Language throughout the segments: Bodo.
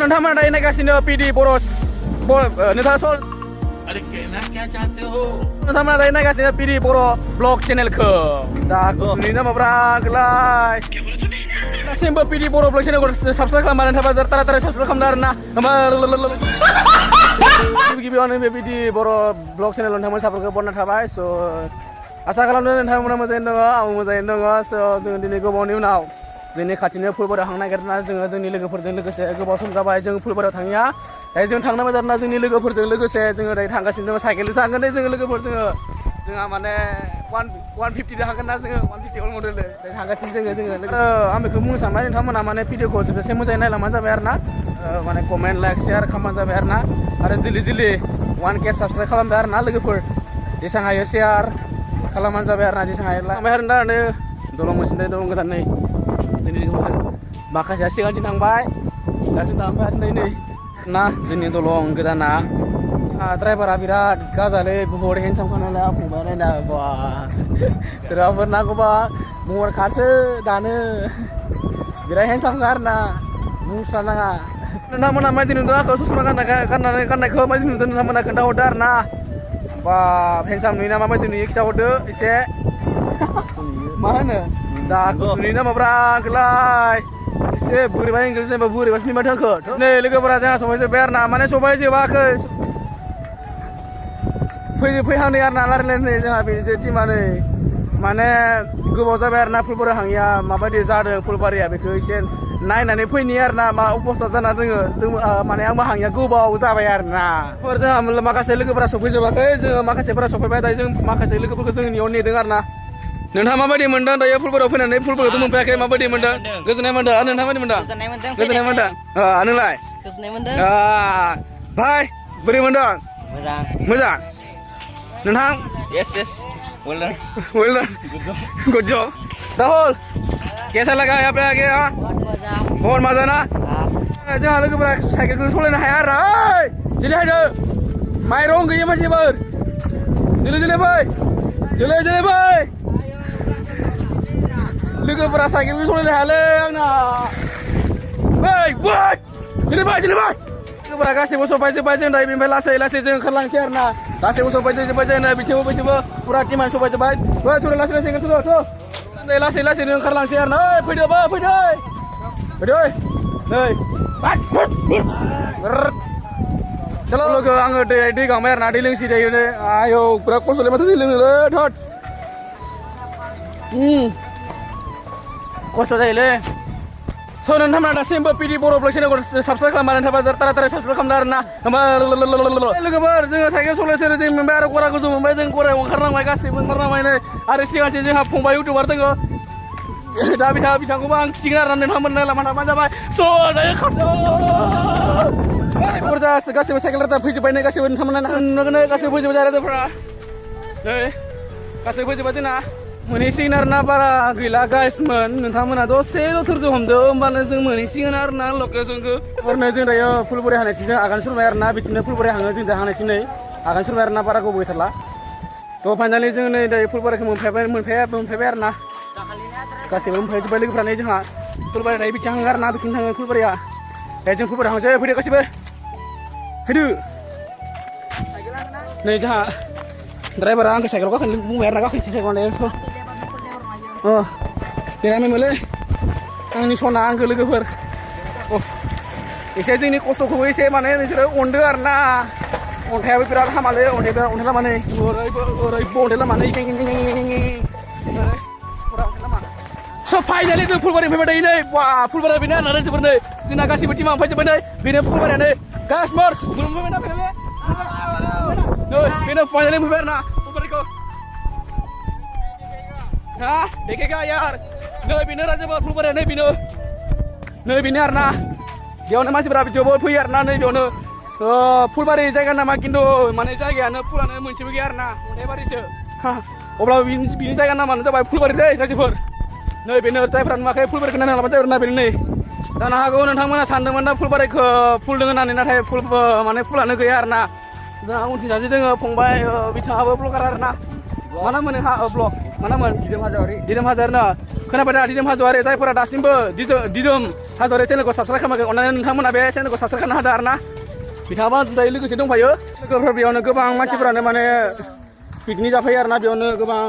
नोंथांमोना दायो नायगासिनो PD बर'स नोंथाङा सल अरे कहना क्या चाहते हो नोंथांमोना दायो नायगासिनो PD बर' ब्लग चेनेलखौ दा गुसुनि नामाब्रा आगोलाय दासिमबो PD बर' ब्लग चेनेलखौ साबसक्राइब खालामनानै थाबा तारा साबसक्राइब खालामदो आरोना गिबियावनो बे PD बर' ब्लग चेनेल नोंथांमोन सापर्टखौ बरना थाबाय स' आसा खालामदों नोंथांमोना मोजाङैनो दङ आंबो मोजाङैनो दङ स' जों दिनै गोबावनि उनाव जोंनि खाथिनो फुलबारियाव थांनो नागिरना जोङो जोंनि लोगोफोरजों लोगोसे गोबाव सम जाबाय जों फुलबारियाव थाङिया दायो जों थांनो मोजां जोंनि लोगोफोरजों लोगोसे जोङो दायो थांगासिनो दङ साइकेलजों थांगोन दे जोङो लोगोफोर जोंहा माने 150 थांगोन ना जोङो 150 अल मडेल दायो थांगासिनो जोङो आं बेखौ बुंनो सानबाय नोंथांमोना माने भिडिअखौ जोबजासे मोजाङै नायलांबानो जाबाय आरो ना माने कमेन्ट लाइक शेयार खालामबानो जाबाय आरो ना आरो जिलि 1K साबसक्राइब खालामबाय आरो ना लोगोफोर जेसां हायो शेयार खालामबानो जाबाय आरो ना जेसां हायो लांबाय आरो ना दलं मोनसे दलं गोदान नै जोंनि माखासेया सिगांथिं थांबाय दाथिं थांबाय आरो नै ना जोंनि दलं गोदाना ड्राइभारा बिराद गाजालै बुहुद हेन्डसाम खानालाय फंबाय नायना बा सोरबाफोर नांगौबा महर खारसो दानो बिराद हेन्डसामखा आरो ना बुंस्रा नाङा नोंथांमोना माबायदि नुदों आंखौ ससमा गाननायखौ माबायदि नुदों नोंथांमोना खोन्थाहरदो आरो ना बा हेन्डसाम नुयोना माबायदि नुयो खिन्थाहरदो एसे मा होनो दा गुसुनि नामाब्रा आगोलाय एसे बोरैबा इंलिस नायबा बोरैबासो नुबाय थांखो नै लोगोफोरा जोंहा सफैजोब्बाय आरो ना माने सफैजोबाखै फैहांदों आरो ना रायलायनाय जोंहा बेनोसै टिमा नै माने गोबाव जाबाय आरो ना फुलबारियाव हाङिया माबायदि जादों फुलबारिया बेखौ एसे नायनानै फैनि आरो ना मा अबस्था जाना दोङो जों माने आंबो हाङिया गोबाव जाबाय आरो ना जोंहा माखासे लोगोफोरा सफैजोबाखै जोङो माखासेफोरा सफैबाय दायो जों माखासे लोगोफोरखौ जोंनियाव नेदों आरो ना नोंथाङा माबायदि मोनदों दायो फुलबारियाव फैनानै फुलबारियावथ' मोनफैयाखै माबायदि मोनदों गोजोननाय मोनदों आरो नोंथाङा माबायदि मोनदों गोजोननाय मोनदों नोंलाय गोजोननाय मोनदों भाई बोरै मोनदों मोजां नोंथां यस वेल डन गुड जब राहुल कैसा लगा यहाँ पे आके बहुत मजा ना जोंहा लोगोफोरा साइकेलखौ सलायनो हाया आरो दिनै हायदो माइरं गैयै मानसिफोर जोलै फै जोलै फै लोगोफोरा साइकेलखौ सलायनो हायालै आंना जोलै फै लोगोफोरा गासैबो सफैजोब्बाय जों दायो बेनिफ्राय लासै जों ओंखारलांसै आरो ना गासैबो सफैजोब्बाय जों बिथिंबो फुरा टिमानो सफैजोब्बाय थुरा लासै लासैनो ओंखारलांसै आरो ना फैदो नै चलो लोगो आङो दै गांबाय आरो ना दै लोंसै दायो नै आयौ बिराद खस्थ'लै माथो दै लोंनोलै थोद खस्थ' जायोलै स' नोंथांमोना दासिमबो PD बर' ब्लग चेनेलखौ साबसक्राइब खालामनानै थाबा तारा साबसक्राइब खालामदो आरो ना लोगोफोर जोङो साइकेल सलायसोरो जों मोनबाय आरो गरा गोजौ मोनबाय जों गरायाव ओंखारनांबाय गासैबो ओंखारनांबाय नै आरो सिगांथिं जोंहा फंबाय इउटुबार दङ दा बिथांखौबो आं खिथिगोन आरो नोंथांमोन नायलांबानो थाबानो जाबाय स' दायो खारदों गासैबो साइकेल राजा फैजोब्बाय नै गासैबो नोंथांमोना गासैबो फैजोब्बाय राजाफोरा नै गासैबो फैजोब्बाय जोंना मोनहैसिगोन आरो ना बारा गैला गाइसमोन नोंथांमोना दसेल' धोरज' हमदो होमबानो जों मोनहैसिगोन आरो ना लकेसनखौ ओरैनो जों दायो फुलबारि हानायथिं जों आगान सुरबाय आरो ना बिदिनो फुलबारि हाङो जों दा हानायथिं नै आगान सुरबाय आरो ना बारा गोबाव गैथारला थ' फाइनालि जों नै दायो फुलबारिखौ मोनफैबाय आरो ना गासैबो मोनफैजोब्बाय लोगोफ्रा नै जोंहा फुलबारि दायो बिथिं हाङो आरो ना बिथिं थाङो फुलबारिया दायो जों फुलबारि हांसै फैदो गासैबो फैदो नै जोंहा ड्राइभारा आंखौ साइकेलाव गाखोनो बुंबाय आरो ना गाखोनोसै साइकेलाव बेरामि मोनलै आंनि सना आंखौ लोगोफोर एसे जोंनि खस्थ'खौबो एसे माने नोंसोरो अनदो आरो ना अन्थाइयाबो बिराद हामालै अन्थाइ लामानै ओरैबो अन्थाइ लामानै सब फाइनालि जों फुलबारि फैबाय थायो नै बा फुलबारिया बेनो आरोना जोबोर नै जोंना गासैबो टिमा फैजोब्बाय नै बेनो फुलबारियानो गासमर फैबाय ना फैबाय नै बेनो फाइनालि फैबाय आरो ना फुलबारिखौ देखेगा यार नै बेनो राजाफोर फुलबारिया नै बेनो आरो ना बेयावनो मानसिफोरा जोबोद फैयो आरो ना नै बेयावनो फुलबारि जायगा नामा खिन्थु माने जायगायानो फुलानो मोनसेबो गैया आरो ना अन्थाइबारिसो अब्लाबो बिनि जायगा नामानो जाबाय फुलबारि दै राजाफोर नै बेनो जायफ्रा नुवाखै फुलबारिखौ नायना लाबानो जाबाय ना बेनो नै जानो हागौ नोंथांमोना सानदोंमोन दा फुलबारिखौ फुल दङ होननानै नाथाय माने फुलानो गैया आरो ना जोंहा उनथिं सासे दङ फंबाय बिथाङाबो ब्लगार आरो ना mana moन ha blog mana moन Didem Hajauri खोनाबाय दा Didem Hajauri जायफोरा दासिमबो Didem Hajauri चेनेलखौ साबस्क्राइब खालामाखै अननानै नोंथांमोना बे चेनेलखौ साबस्क्राइब खालामनो हादो आरोना बिथाङाबो दायो लोगोसे दंफायो लोगोफोर बेयावनो गोबां मानसिफोरानो माने पिकनिक जाफैयो आरोना बेयावनो गोबां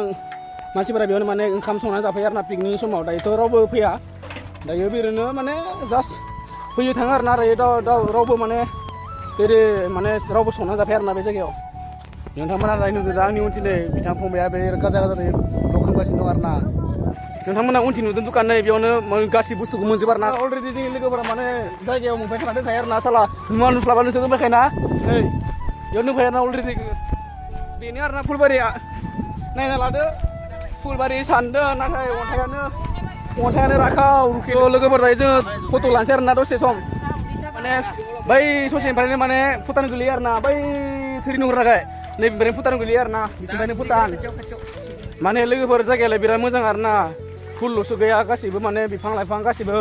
मानसिफोरा बेयावनो माने ओंखाम संनानै जाफैयो आरोना पिकनिक समाव दायोथ' रावबो फैया दायो बिरनो माने जास्ट फैयो थाङो आरोना रावबो माने बेरे माने रावबो संनानै जाफैया आरोना बे जायगायाव नोंथांमोना दायो नुदों दा आंनि उनथिं नै बिथां फंबाया बे गाजा ब्लग खालामगासिनो दं आरोना नोंथांमोना उनथिं नुदों दुखान नै बेयावनो गासै बुस्थुखौ मोनजोबो आरोना अलरेडि जोंनि लोगोफोरा माने जायगायाव मोनफैखाना दोनखायो आरोना साला नुस्लाबा नोंसोर दोनफैखायोना नै बेयाव दोनफैयो आरोना अलरेडि बेनो आरोना फुलबारिया नायना लादो फुलबारि सानदों नाथाय अन्थायानो राखाव रुखिल' लोगोफोर दायो जोङो फट' लानोसै आरोना दसे सम माने बै ससेनिफ्रायनो माने भुटान गोलैयो आरोना बै थोरि नुहुरनायखाय नैबेनिफ्रायनो भुटान गोलैयो आरोना बिथिंनिफ्रायनो भुटान माने लोगोफोर जायगायालाय बिराद मोजां आरोना फुलल'सो गैया गासैबो माने बिफां लाइफां गासैबो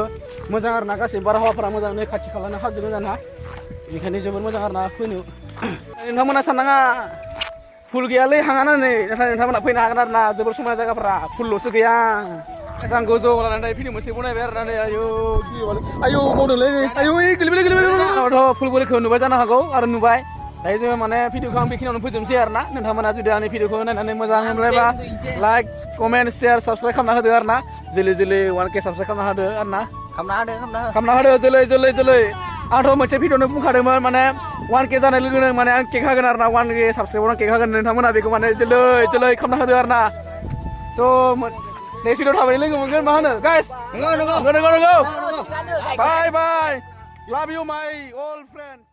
मोजां आरोना गासैबो बारहावाफोरा मोजां नै खाथि खालानो हाजो गोजाना बेनिखायनो जोबोर मोजां आरोना फैनो नोंथांमोना साननाङा फुल गैयालै हाङाना नै नाथाय नोंथांमोना फैनो हागोन आरोना जोबोर समायना जायगाफोरा फुलल'सो गैया आं गोजौ लानानै भिडिअ मोनसे बनायबाय आरोना नै आयौ मावदोंलै आयौ गोलैबाय फुलबारिखौ नुबाय जानो हागौ आरो नुबाय दायो जोङो माने भिडिअखौ आं बेखिनियावनो फोजोबनोसै आरोना नोंथांमोना जुदि आंनि भिडिअखौ नायनानै मोजां मोनबायबा लाइक कमेन्ट शेयार साबस्क्राइब खालामना होदो आरोना जोलै 1K साबस्क्राइब खालामना होदो आरोना खालामना होदो जोलै आंथ' मोनसे भिडिअनो बुंखादोंमोन माने 1K जानाय लोगो लोगो माने आं केक हागोन आरोना 1K साबस्क्राइबार केक हागोन नोंथांमोना बेखौ माने जोलै खालामना होदो आरोना स' नेक्स्ट भिडिअ थाबै लोगो मोनगोन मा होनो गाइस नंगौ बाय लाभ इउ माय अल फ्रेन्ड्स